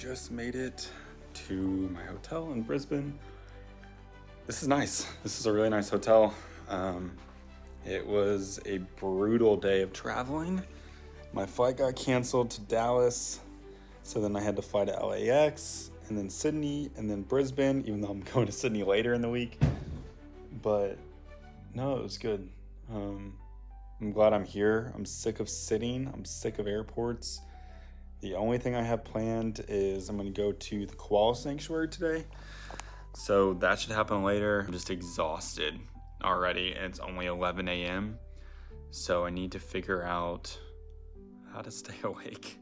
just made it to my hotel in Brisbane. This is nice. This is a really nice hotel. It was a brutal day of traveling. My flight got canceled to Dallas, so then I had to fly to LAX, and then Sydney, and then Brisbane, even though I'm going to Sydney later in the week. But no, it was good. I'm glad I'm here. I'm sick of sitting. I'm sick of airports. The only thing I have planned is I'm going to go to the koala sanctuary today. So that should happen later. I'm just exhausted already, and it's only 11 a.m. So I need to figure out how to stay awake.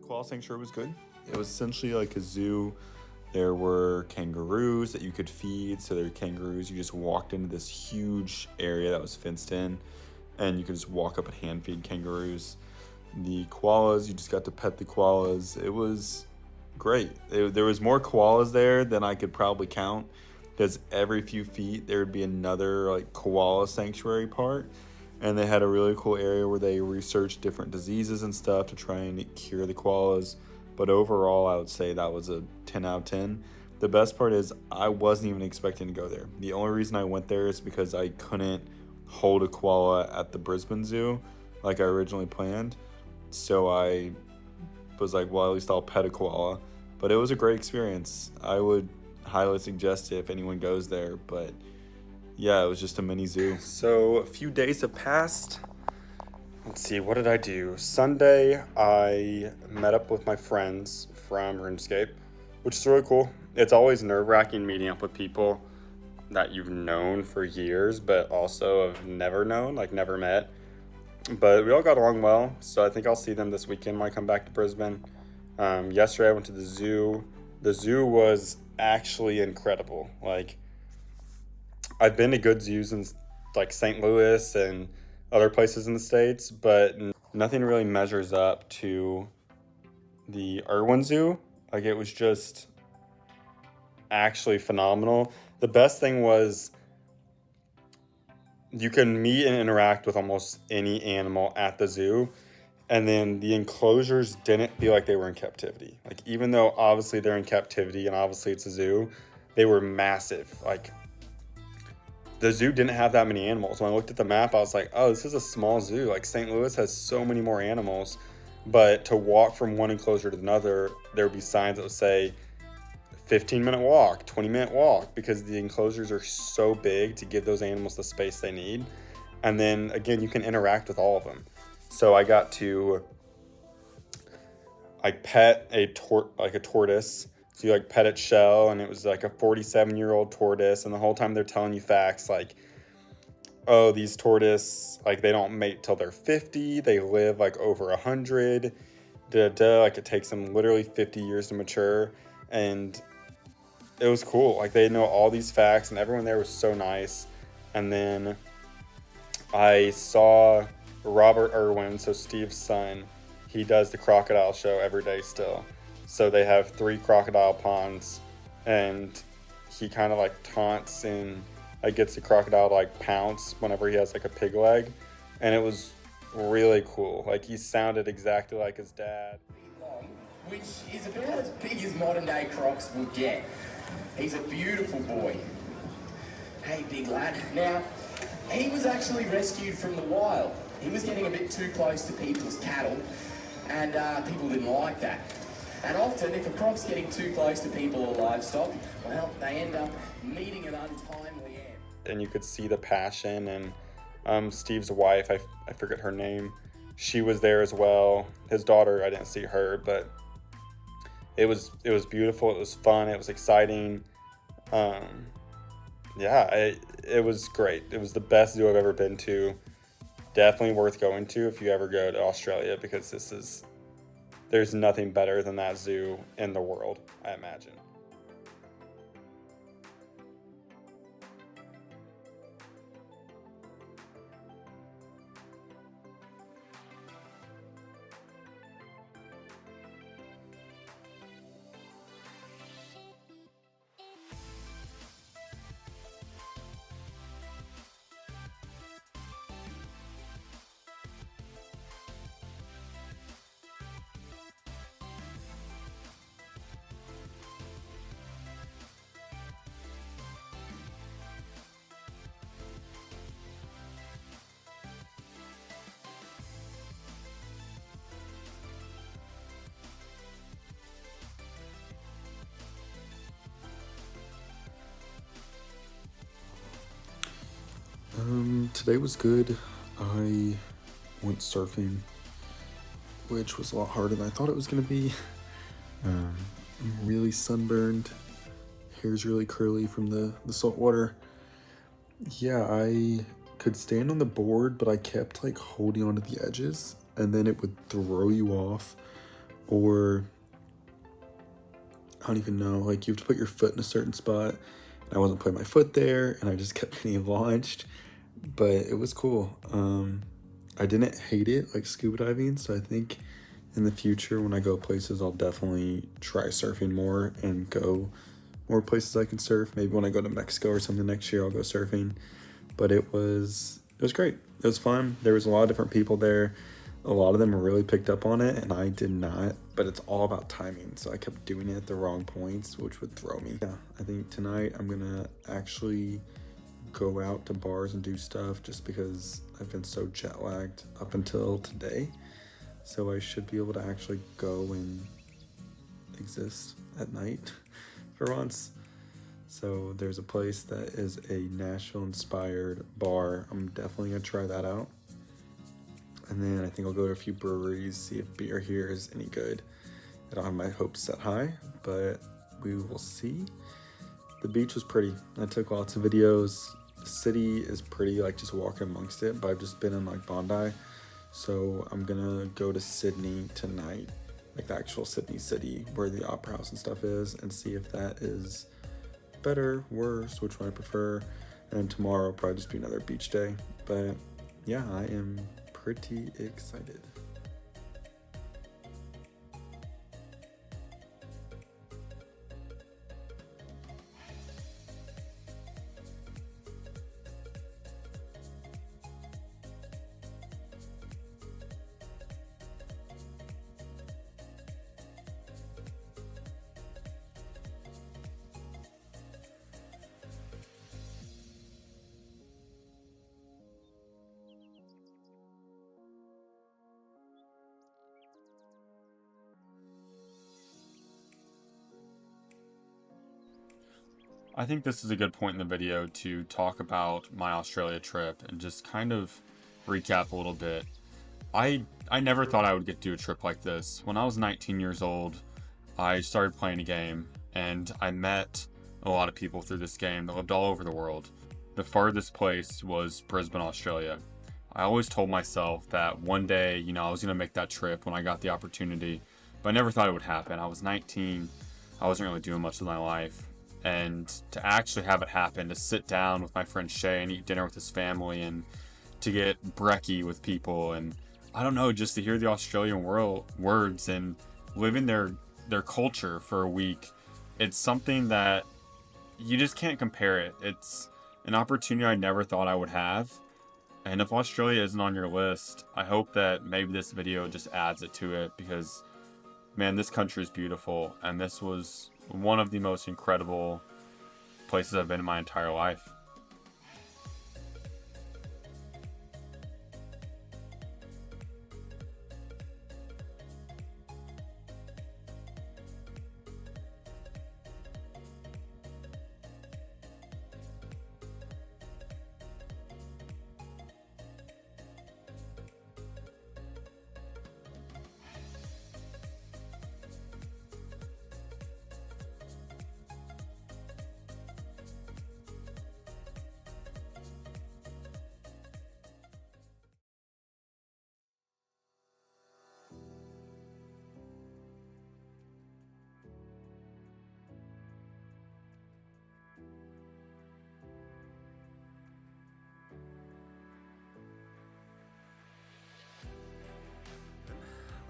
Koala sanctuary was good. It was essentially like a zoo. There were kangaroos that you could feed. So there were kangaroos. You just walked into this huge area that was fenced in, and you could just walk up and hand feed kangaroos. The koalas, you just got to pet the koalas. It was great. There was more koalas there than I could probably count, because every few feet there would be another like koala sanctuary part. And they had a really cool area where they researched different diseases and stuff to try and cure the koalas. But overall, I would say that was a 10 out of 10. The best part is I wasn't even expecting to go there. The only reason I went there is because I couldn't hold a koala at the Brisbane Zoo like I originally planned. So I was like, well, at least I'll pet a koala. But it was a great experience. I would highly suggest it if anyone goes there. But yeah, it was just a mini zoo. So a few days have passed. Let's see, what did I do? Sunday, I met up with my friends from RuneScape, which is really cool. It's always nerve-wracking meeting up with people that you've known for years, but also have never known, like never met. But we all got along well, so I think I'll see them this weekend when I come back to Brisbane. Yesterday, I went to the zoo. The zoo was actually incredible. Like, I've been to good zoos in like St. Louis and other places in the States, but nothing really measures up to the Irwin Zoo. Like, it was just actually phenomenal. The best thing was you can meet and interact with almost any animal at the zoo. And then the enclosures didn't feel like they were in captivity. Like, even though obviously they're in captivity and obviously it's a zoo, they were massive. Like, the zoo didn't have that many animals. When I looked at the map, I was like, oh, this is a small zoo. Like, St. Louis has so many more animals. But to walk from one enclosure to another, there would be signs that would say 15-minute walk, 20-minute walk, because the enclosures are so big to give those animals the space they need. And then, again, you can interact with all of them. So I got to pet a tortoise. So you pet its shell, and it was like a 47-year-old tortoise, and the whole time they're telling you facts like, oh, these tortoise, like, they don't mate till they're 50, they live like over 100, like it takes them literally 50 years to mature. And it was cool. Like, they know all these facts, and everyone there was so nice. And then I saw Robert Irwin, so Steve's son. He does the crocodile show every day still. So they have 3 crocodile ponds, and he kind of like taunts and gets the crocodile to pounce whenever he has a pig leg. And it was really cool. Like, he sounded exactly like his dad. Which is about as big as modern day crocs will get. He's a beautiful boy. Hey, big lad. Now, he was actually rescued from the wild. He was getting a bit too close to people's cattle, and people didn't like that. And often, if a croc's getting too close to people or livestock, well, they end up meeting an untimely end. And you could see the passion, and Steve's wife, I forget her name, she was there as well. His daughter, I didn't see her, but it was beautiful. It was fun. It was exciting. It was great. It was the best zoo I've ever been to. Definitely worth going to if you ever go to Australia, because there's nothing better than that zoo in the world, I imagine. Today was good. I went surfing, which was a lot harder than I thought it was gonna be. I'm really sunburned. Hair's really curly from the salt water. Yeah, I could stand on the board, but I kept like holding onto the edges, and then it would throw you off, or I don't even know, like you have to put your foot in a certain spot, and I wasn't putting my foot there, and I just kept getting launched, but it was cool. I didn't hate it like scuba diving, so I think in the future when I go places, I'll definitely try surfing more and go more places I can surf. Maybe when I go to Mexico or something next year, I'll go surfing. But it was great. It was fun. There was a lot of different people there. A lot of them really picked up on it, and I did not. But it's all about timing, so I kept doing it at the wrong points, which would throw me. Yeah, I think tonight I'm gonna actually go out to bars and do stuff, just because I've been so jet lagged up until today. So I should be able to actually go and exist at night for once. So there's a place that is a Nashville inspired bar. I'm definitely gonna try that out. And then I think I'll go to a few breweries, see if beer here is any good. I don't have my hopes set high, but we will see. The beach was pretty. I took lots of videos. The city is pretty, like just walking amongst it, but I've just been in like Bondi. So I'm gonna go to Sydney tonight, like the actual Sydney city where the opera house and stuff is, and see if that is better, worse, which one I prefer. And then tomorrow will probably just be another beach day. But yeah, I am pretty excited. I think this is a good point in the video to talk about my Australia trip and just kind of recap a little bit. I never thought I would get to do a trip like this. When I was 19 years old, I started playing a game, and I met a lot of people through this game that lived all over the world. The farthest place was Brisbane, Australia. I always told myself that one day, I was going to make that trip when I got the opportunity, but I never thought it would happen. I was 19. I wasn't really doing much with my life. And to actually have it happen, to sit down with my friend Shay and eat dinner with his family, and to get brekkie with people, and I don't know, just to hear the Australian words and live in their culture for a week, it's something that you just can't compare it. It's an opportunity I never thought I would have. And if Australia isn't on your list, I hope that maybe this video just adds it to it, because man, this country is beautiful, and this was one of the most incredible places I've been in my entire life.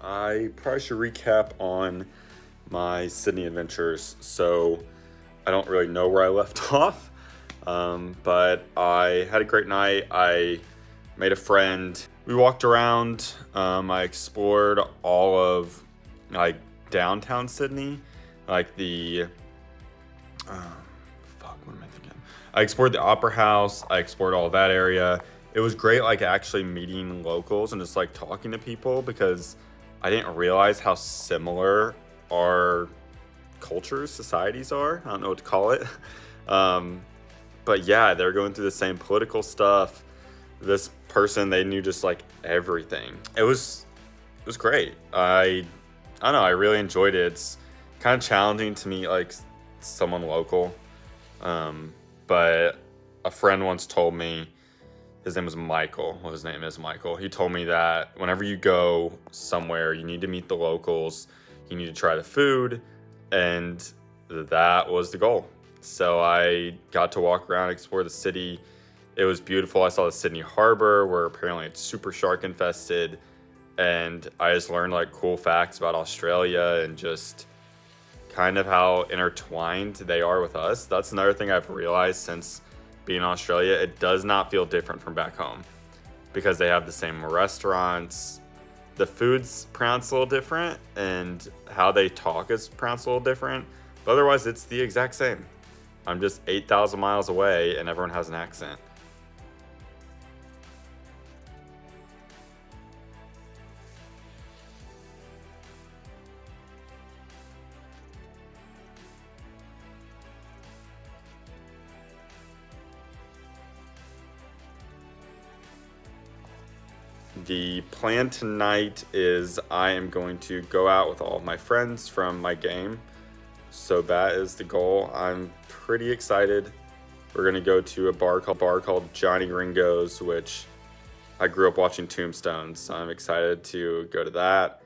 I probably should recap on my Sydney adventures. So I don't really know where I left off, but I had a great night. I made a friend. We walked around. I explored all of like downtown Sydney, like the what am I thinking? I explored the Opera House. I explored all that area. It was great, like actually meeting locals and just like talking to people, because I didn't realize how similar our cultures, societies are. I don't know what to call it. But yeah, they're going through the same political stuff. This person, they knew just like everything. It was great. I don't know, I really enjoyed it. It's kind of challenging to meet like someone local. But a friend once told me, his name was Michael. Well, his name is Michael. He told me that whenever you go somewhere, you need to meet the locals, you need to try the food, and that was the goal. So I got to walk around, explore the city. It was beautiful. I saw the Sydney Harbor, where apparently it's super shark infested, and I just learned like cool facts about Australia and just kind of how intertwined they are with us. That's another thing I've realized since being in Australia. It does not feel different from back home because they have the same restaurants. The food's pronounced a little different and how they talk is pronounced a little different, but otherwise it's the exact same. I'm just 8,000 miles away and everyone has an accent. The plan tonight is I am going to go out with all of my friends from my game. So that is the goal. I'm pretty excited. We're going to go to a bar called Johnny Ringo's, which I grew up watching Tombstone. So I'm excited to go to that.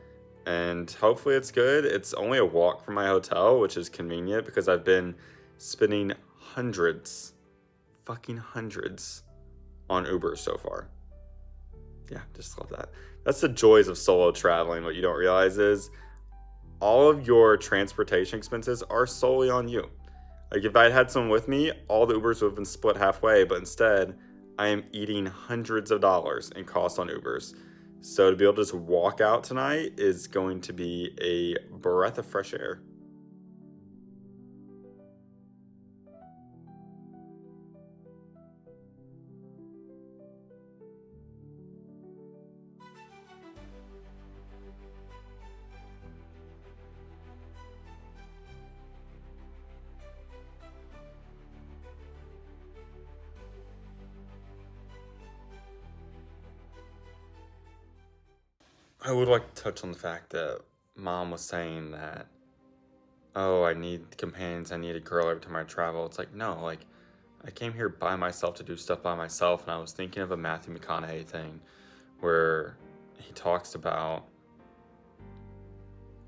And hopefully it's good. It's only a walk from my hotel, which is convenient because I've been spending fucking hundreds on Uber so far. Yeah, just love that. That's the joys of solo traveling. What you don't realize is all of your transportation expenses are solely on you. Like if I had had someone with me, all the Ubers would have been split halfway, but instead I am eating hundreds of dollars in costs on Ubers. So to be able to just walk out tonight is going to be a breath of fresh air. I would like to touch on the fact that mom was saying that, oh, I need companions, I need a girl every time I travel. It's like, no, like, I came here by myself to do stuff by myself, and I was thinking of a Matthew McConaughey thing where he talks about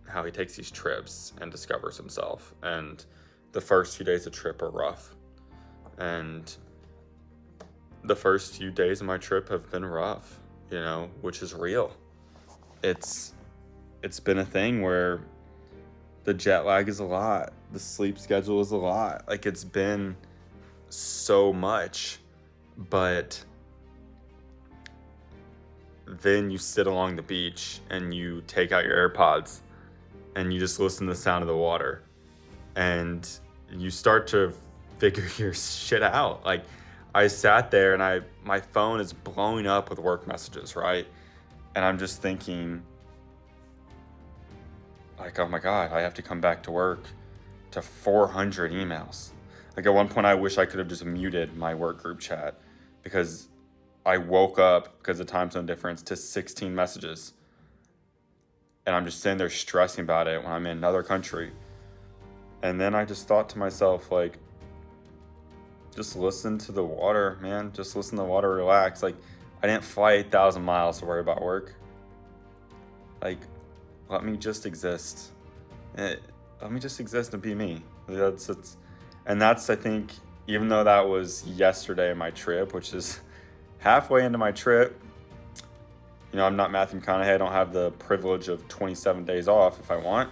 how he takes these trips and discovers himself, and the first few days of trip are rough. And the first few days of my trip have been rough, which is real. It's been a thing where the jet lag is a lot, the sleep schedule is a lot. Like it's been so much, but then you sit along the beach and you take out your AirPods and you just listen to the sound of the water and you start to figure your shit out. Like I sat there and my phone is blowing up with work messages, right? And I'm just thinking, like, oh my God, I have to come back to work to 400 emails. Like at one point, I wish I could have just muted my work group chat because I woke up, because of time zone difference, to 16 messages. And I'm just sitting there stressing about it when I'm in another country. And then I just thought to myself, like, just listen to the water, man. Just listen to the water, relax. Like, I didn't fly 8,000 miles to worry about work. Like, let me just exist. Let me just exist and be me. And that's, I think, even though that was yesterday in my trip, which is halfway into my trip, I'm not Matthew McConaughey. I don't have the privilege of 27 days off if I want.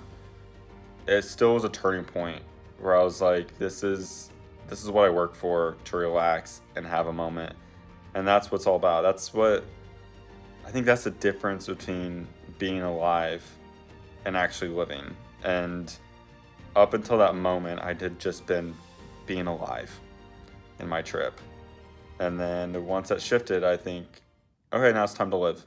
It still was a turning point where I was like, this is what I work for, to relax and have a moment. And that's what it's all about. I think that's the difference between being alive and actually living. And up until that moment, I had just been being alive in my trip. And then once that shifted, I think, okay, now it's time to live.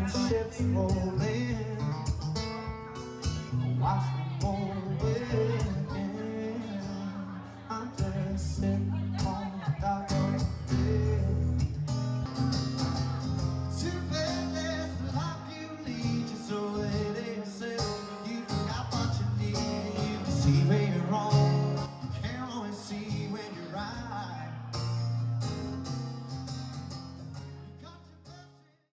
ships roll in, watch them roll in. I'm just sitting on the dock of the bay. Too bad there's the life you lead, just so they say you forgot what you need. You can see